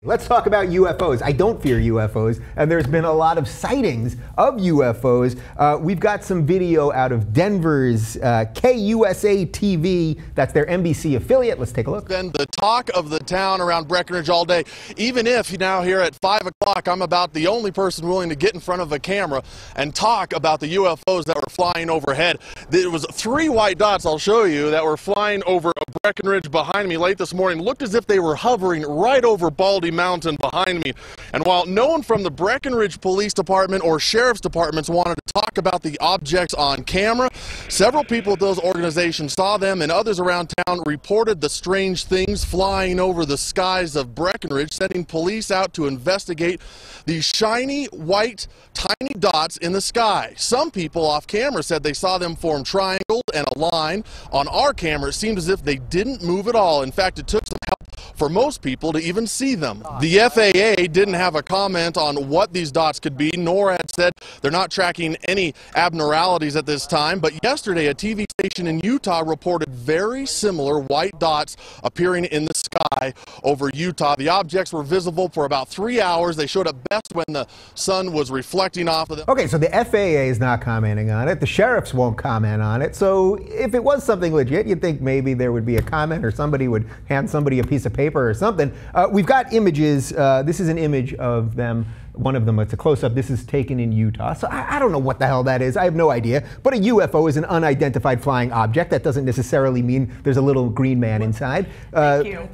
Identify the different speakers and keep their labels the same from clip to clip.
Speaker 1: Let's talk about UFOs. I don't fear UFOs, and there's been a lot of sightings of UFOs. We've got some video out of Denver's KUSA TV. That's their NBC affiliate. Let's take a look.
Speaker 2: Been the talk of the town around Breckenridge all day. Even if now here at 5 o'clock, I'm about the only person willing to get in front of a camera and talk about the UFOs that were flying overhead. There was 3 white dots, I'll show you, that were flying over Breckenridge behind me late this morning. Looked as if they were hovering right over Baldy Mountain behind me. And while no one from the Breckenridge Police Department or Sheriff's Departments wanted to talk about the objects on camera, several people at those organizations saw them, and others around town reported the strange things flying over the skies of Breckenridge, sending police out to investigate these shiny white tiny dots in the sky. Some people off camera said they saw them form triangles and a line. On our camera, it seemed as if they didn't move at all. In fact, it took some help for most people to even see them. The FAA didn't have a comment on what these dots could be, nor had said they're not tracking any abnormalities at this time. But yesterday, a TV station in Utah reported very similar white dots appearing in the sky over Utah. The objects were visible for about 3 hours. They showed up best when the sun was reflecting off of them.
Speaker 1: Okay, so the FAA is not commenting on it. The sheriffs won't comment on it. So if it was something legit, you'd think maybe there would be a comment or somebody would hand somebody a piece of paper or something. We've got images. This is an image of them. One of them, it's a close-up. This is taken in Utah. So I don't know what the hell that is. I have no idea. But a UFO is an unidentified flying object. That doesn't necessarily mean there's a little green man inside.
Speaker 3: Thank you.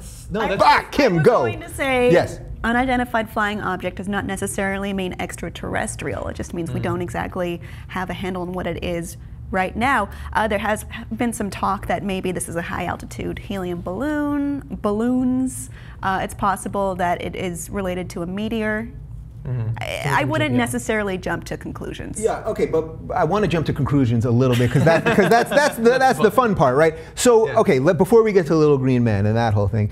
Speaker 1: Kim, go.
Speaker 3: I was going to say,
Speaker 1: yes.
Speaker 3: Unidentified flying object does not necessarily mean extraterrestrial. It just means we don't exactly have a handle on what it is right now. There has been some talk that maybe this is a high-altitude helium balloons. It's possible that it is related to a meteor. I wouldn't necessarily jump to conclusions.
Speaker 1: Yeah, okay, but I want to jump to conclusions a little bit because that's the fun part, right? So, okay, before we get to Little Green Man and that whole thing,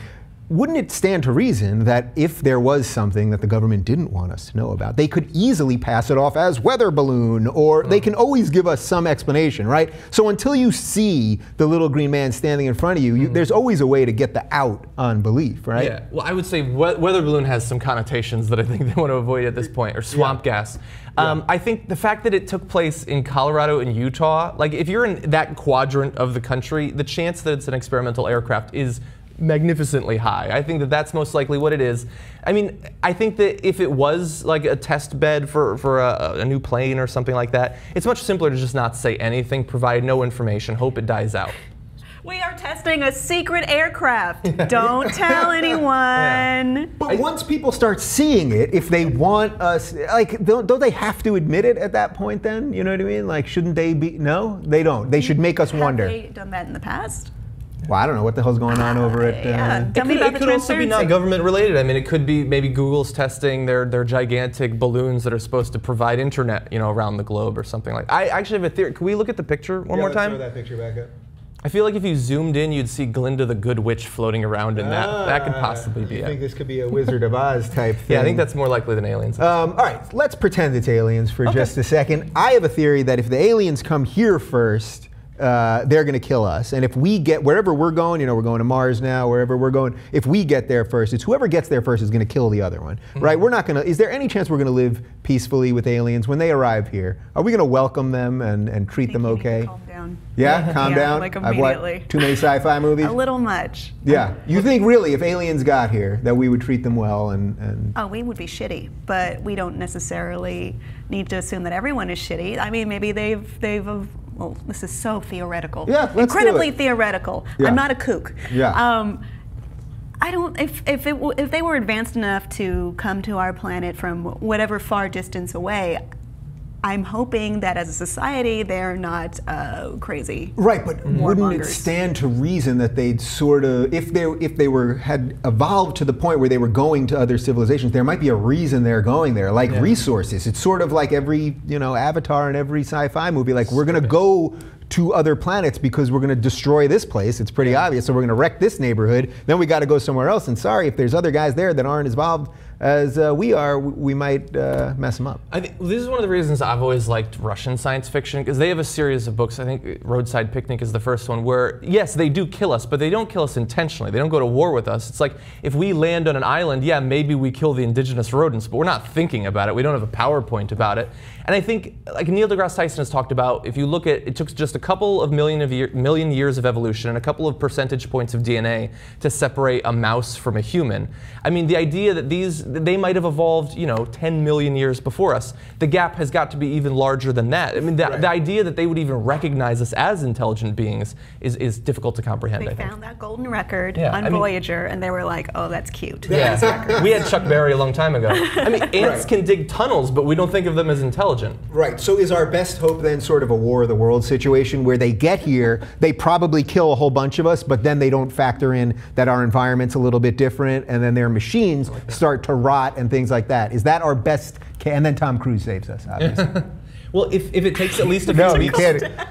Speaker 1: wouldn't it stand to reason that if there was something that the government didn't want us to know about, they could easily pass it off as weather balloon, or they can always give us some explanation, right? So until you see the little green man standing in front of you, there's always a way to get the out on belief, right?
Speaker 4: Yeah, well, I would say weather balloon has some connotations that I think they want to avoid at this point, or swamp gas. I think the fact that it took place in Colorado and Utah, like if you're in that quadrant of the country, the chance that it's an experimental aircraft is magnificently high. I think that that's most likely what it is. I mean, I think that if it was like a test bed for a new plane or something like that, it's much simpler to just not say anything, provide no information, hope it dies out.
Speaker 3: We are testing a secret aircraft. Don't tell anyone.
Speaker 1: But once people start seeing it, if they want us, like, don't they have to admit it at that point then? You know what I mean? Like, shouldn't they be? No, they don't. They should make us wonder.
Speaker 3: Have they done that in the past?
Speaker 1: Well, I don't know what the hell's going on over at.
Speaker 3: Tell me about
Speaker 4: it could also be not government related. I mean, it could be maybe Google's testing their gigantic balloons that are supposed to provide internet, around the globe or something like that. I actually have a theory. Can we look at the picture one more time?
Speaker 1: Throw that picture back up.
Speaker 4: I feel like if you zoomed in, you'd see Glinda the Good Witch floating around in that. That could possibly be it.
Speaker 1: I think this could be a Wizard of Oz type thing.
Speaker 4: Yeah, I think that's more likely than aliens.
Speaker 1: All right, let's pretend it's aliens for just a second. I have a theory that if the aliens come here first, they're going to kill us. And if we get, wherever we're going, we're going to Mars now, wherever we're going, if we get there first, it's whoever gets there first is going to kill the other one, right? We're not going to, is there any chance we're going to live peacefully with aliens when they arrive here? Are we going to welcome them and treat them okay?
Speaker 3: Calm down.
Speaker 1: Yeah, calm down?
Speaker 3: Like immediately.
Speaker 1: What, too many sci-fi movies?
Speaker 3: A little much.
Speaker 1: Yeah. You think really if aliens got here that we would treat them well and...
Speaker 3: Oh, we would be shitty, but we don't necessarily need to assume that everyone is shitty. I mean, maybe they've well, this is so theoretical.
Speaker 1: Yeah, let's
Speaker 3: incredibly
Speaker 1: do it.
Speaker 3: theoretical.
Speaker 1: Yeah.
Speaker 3: I'm not a kook.
Speaker 1: Yeah.
Speaker 3: I don't. If they were advanced enough to come to our planet from whatever far distance away, I'm hoping that as a society they're not crazy.
Speaker 1: Right, but wouldn't it stand to reason that they'd sort of, if they had evolved to the point where they were going to other civilizations, there might be a reason they're going there, like resources. It's sort of like every Avatar and every sci-fi movie. Like we're gonna go to other planets because we're going to destroy this place. It's pretty obvious. So we're going to wreck this neighborhood. Then we got to go somewhere else. And sorry, if there's other guys there that aren't involved as we are, we might mess them up.
Speaker 4: I think this is one of the reasons I've always liked Russian science fiction, because they have a series of books. I think Roadside Picnic is the first one, where yes, they do kill us, but they don't kill us intentionally. They don't go to war with us. It's like if we land on an island, yeah, maybe we kill the indigenous rodents, but we're not thinking about it. We don't have a PowerPoint about it. And I think, like Neil deGrasse Tyson has talked about, if you look at, it took just a couple of million years of evolution and a couple of percentage points of DNA to separate a mouse from a human. I mean, the idea that they might have evolved, 10 million years before us, the gap has got to be even larger than that. I mean, the idea that they would even recognize us as intelligent beings is difficult to comprehend, I think.
Speaker 3: They found that golden record on Voyager, and they were like, oh, that's cute.
Speaker 4: Yeah. We had Chuck Berry a long time ago. I mean, ants can dig tunnels, but we don't think of them as intelligent.
Speaker 1: Right. So is our best hope then sort of a War of the World situation where they get here, they probably kill a whole bunch of us, but then they don't factor in that our environment's a little bit different, and then their machines start to rot and things like that? Is that our best? And then Tom Cruise saves us, obviously.
Speaker 4: Well, if it takes at least a few weeks,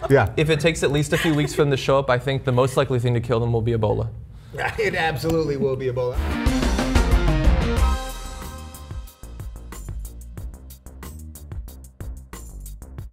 Speaker 1: yeah.
Speaker 4: If it takes at least a few weeks for them to show up, I think the most likely thing to kill them will be Ebola.
Speaker 1: It absolutely will be Ebola.